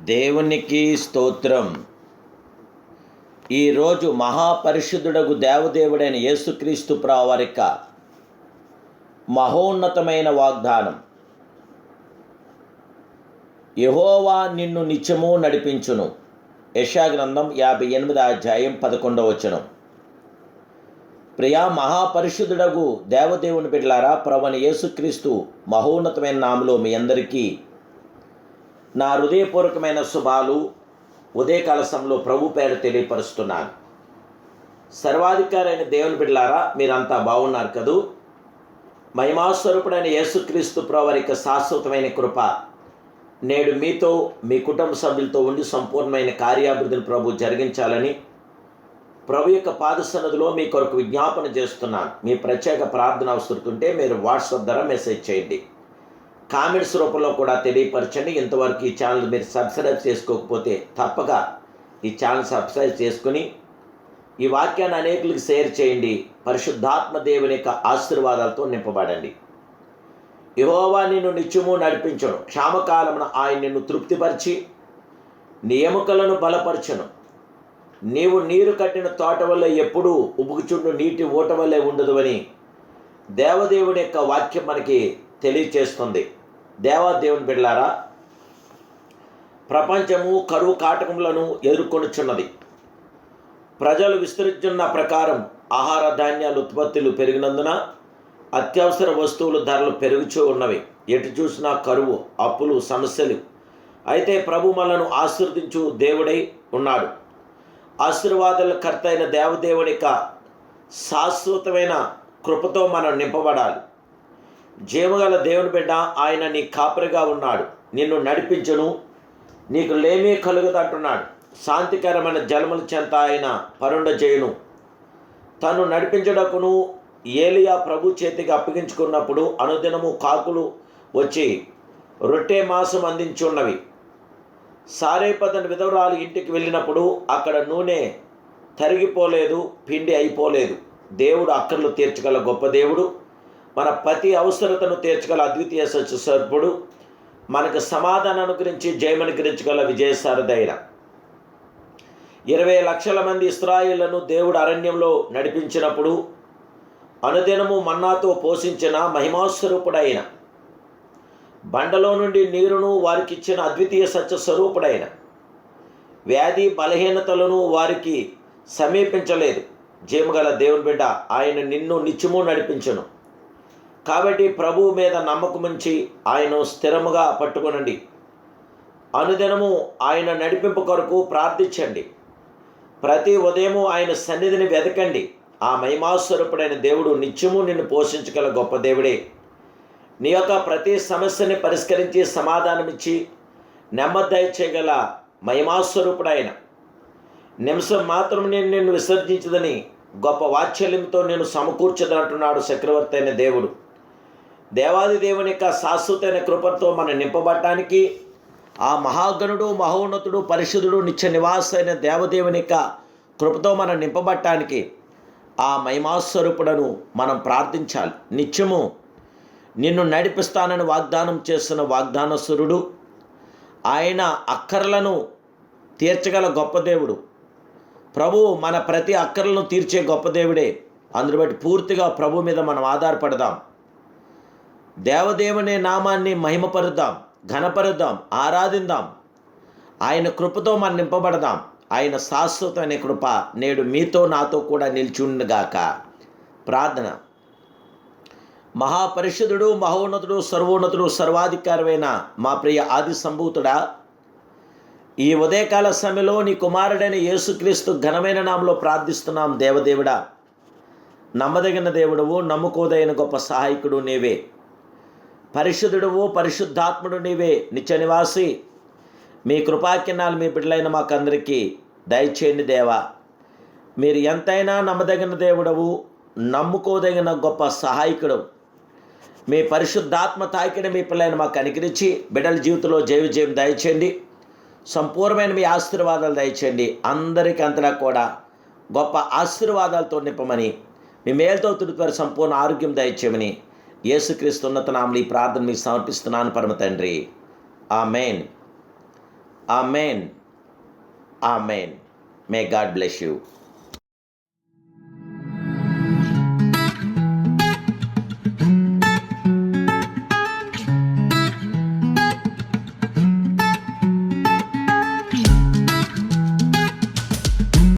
దేవునికి స్తోత్రం. ఈరోజు మహాపరిశుద్ధుడగు దేవదేవుడైన యేసుక్రీస్తు వారి యొక్క మహోన్నతమైన వాగ్దానం. యెహోవా నిన్ను నిత్యము నడిపించును. యెషయా గ్రంథం 58:11. ప్రియా మహాపరిశుద్ధుడగు దేవదేవుని బిడ్డలారా, ప్రభువైన యేసుక్రీస్తు మహోన్నతమైన నామములో మీ అందరికీ నా హృదయపూర్వకమైన శుభాలు ఉదయకాల సమయంలో ప్రభు పేరు తెలియపరుస్తున్నాను. సర్వాధికారి అయిన దేవుని బిడ్డలారా, మీరంతా బాగున్నారు కదూ? మహిమాస్వరూపుడైన యేసుక్రీస్తు వారి యొక్క శాశ్వతమైన కృప నేడు మీతో, మీ కుటుంబ సభ్యులతో ఉండి సంపూర్ణమైన కార్యాభివృద్ధిని ప్రభు జరిగించాలని ప్రభు యొక్క పాదసన్నదిలో మీ కొరకు విజ్ఞాపన చేస్తున్నాను. మీ ప్రత్యేక ప్రార్థన అవసరతుంటే మీరు వాట్సాప్ ద్వారా మెసేజ్ చేయండి, కామెంట్స్ రూపంలో కూడా తెలియపరచండి. ఇంతవరకు ఈ ఛానల్ మీరు సబ్స్క్రైబ్ చేసుకోకపోతే తప్పక ఈ ఛానల్ సబ్స్క్రైబ్ చేసుకుని ఈ వాక్యాన్ని అనేకులకు షేర్ చేయండి. పరిశుద్ధాత్మ దేవుని యొక్క ఆశీర్వాదాలతో నింపబడండి. యెహోవా నిన్ను నిత్యము నడిపించును. క్షామకాలమున ఆయన నిన్ను తృప్తిపరిచి నీ ఎముకలను బలపరచును. నీవు నీరు కట్టిన తోట వల్ల ఎప్పుడూ ఉబుకుచుండు నీటి ఊట వల్లే ఉండదు అని దేవదేవుని యొక్క వాక్యం మనకి తెలియచేస్తుంది. దేవాదేవుని బిడ్డలారా, ప్రపంచము కరువు కాటకములను ఎదుర్కొనుచున్నది. ప్రజలు విస్తరించున్న ప్రకారం ఆహార ధాన్యాల ఉత్పత్తులు పెరిగినందున అత్యవసర వస్తువుల ధరలు పెరుగుచూ ఉన్నవి. ఎటు చూసినా కరువు, అప్పులు, సమస్యలు. అయితే ప్రభు మనలను ఆశీర్వదించు దేవుడై ఉన్నాడు. ఆశీర్వాదాల కర్త అయిన దేవదేవుని యొక్క శాశ్వతమైన కృపతో మనం నింపబడాలి. జీవగల దేవుని బిడ్డ, ఆయన నీ కాపరిగా ఉన్నాడు. నిన్ను నడిపించును, నీకు లేమీ కలుగదు అంటున్నాడు. శాంతికరమైన జలముల చెంత ఆయన పరుండజేయును. తను నడిపించుటకును ఏలియా ప్రభు చేతికి అప్పగించుకున్నప్పుడు అనుదినము కాకులు వచ్చి రొట్టె మాంసం అందించున్నవి. సారేపదని విధవరాలు ఇంటికి వెళ్ళినప్పుడు అక్కడ నూనె తరిగిపోలేదు, పిండి అయిపోలేదు. దేవుడు అక్కర్లు తీర్చగల గొప్ప దేవుడు. మన ప్రతి అవసరతను తీర్చగల అద్వితీయ సత్యస్వరూపుడు. మనకు సమాధానం అనుగ్రహించి జయమనుగ్రహించగల విజయసారథైన 20 లక్షల మంది ఇశ్రాయేలును దేవుడు అరణ్యంలో నడిపించినప్పుడు అనుదినము మన్నాతో పోషించిన మహిమాస్వరూపుడైన, బండలో నుండి నీరును వారికి ఇచ్చిన అద్వితీయ సత్యస్వరూపుడైన, వ్యాధి బలహీనతలను వారికి సమీపించలేదు. జీవగల దేవుని బిడ్డ, ఆయన నిన్ను నిత్యము నడిపించును. కాబట్టి ప్రభువు మీద నమ్మకముంచి ఆయన స్థిరముగా పట్టుకొనండి. అనుదినము ఆయన నడిపింపు కొరకు ప్రార్థించండి. ప్రతి ఉదయము ఆయన సన్నిధిని వెతకండి. ఆ మహిమాస్వరూపుడైన దేవుడు నిత్యము నిన్ను పోషించగల గొప్ప దేవుడే. నీ యొక్క ప్రతి సమస్యని పరిష్కరించి సమాధానమిచ్చి నెమ్మది చేయగల మహిమాస్వరూపుడైన, నిమిషం మాత్రం నేను నిన్ను విసర్జించదని గొప్ప వాత్సల్యంతో నేను సమకూర్చదంటున్నాడు చక్రవర్తి అయిన దేవుడు. దేవాది దేవుని యొక్క శాశ్వతమైన కృపతో మనం నింపబడటానికి, ఆ మహాగణుడు, మహోన్నతుడు, పరిశుద్ధుడు, నిత్య నివాస అయిన దేవదేవుని యొక్క కృపతో మనం నింపబడటానికి ఆ మహిమాస్వరూపుడను మనం ప్రార్థించాలి. నిత్యము నిన్ను నడిపిస్తానని వాగ్దానం చేస్తున్న వాగ్దానస్వరుడు. ఆయన అక్కర్లను తీర్చగల గొప్ప దేవుడు. ప్రభువు మన ప్రతి అక్కర్లను తీర్చే గొప్ప దేవుడే. అందును బట్టి పూర్తిగా ప్రభు మీద మనం ఆధారపడదాం. దేవదేవుని నామాన్ని మహిమపరుద్దాం, ఘనపరుద్దాం, ఆరాధిద్దాం. ఆయన కృపతో మనం నింపబడదాం. ఆయన శాశ్వతమైన కృప నేడు మీతో నాతో కూడా నిలిచుండుగాక. ప్రార్థన. మహాపరిశుద్ధుడు, మహోన్నతుడు, సర్వోన్నతుడు, సర్వాధికారమైన మా ప్రియ ఆది సంభూతుడా, ఈ ఉదయకాల సమయంలో నీ కుమారుడైన యేసుక్రీస్తు ఘనమైన నామలో ప్రార్థిస్తున్నాం. దేవదేవుడా, నమ్మదగిన దేవుడవు, నమ్ముకోదైన గొప్ప సహాయకుడు నీవే. పరిశుద్ధుడువు, పరిశుద్ధాత్ముడు నీవే. నిత్య నివాసి మీ కృపాకిన్నాలు మీ బిడ్డలైన మాకందరికీ దయచేయండి దేవా. మీరు ఎంతైనా నమ్మదగిన దేవుడవు, నమ్ముకోదగిన గొప్ప సహాయకుడు. మీ పరిశుద్ధాత్మ తాకిడి మీ పిల్లలను మాకు అనుగ్రహించి బిడ్డల జీవితంలో జయం దయచేయండి. సంపూర్ణమైన మీ ఆశీర్వాదాలు దయచేయండి. అందరికీ అంతటా కూడా గొప్ప ఆశీర్వాదాలతో నింపమని, మీ మేలుతో తుడిపారు సంపూర్ణ ఆరోగ్యం దయచేయమని యేసుక్రీస్తు ఉన్నత నామములో ఈ ప్రార్థన మీకు సమర్పిస్తున్నాను పరమ తండ్రి. ఆమేన్. ఆమెన్. ఆమెన్. May god bless you.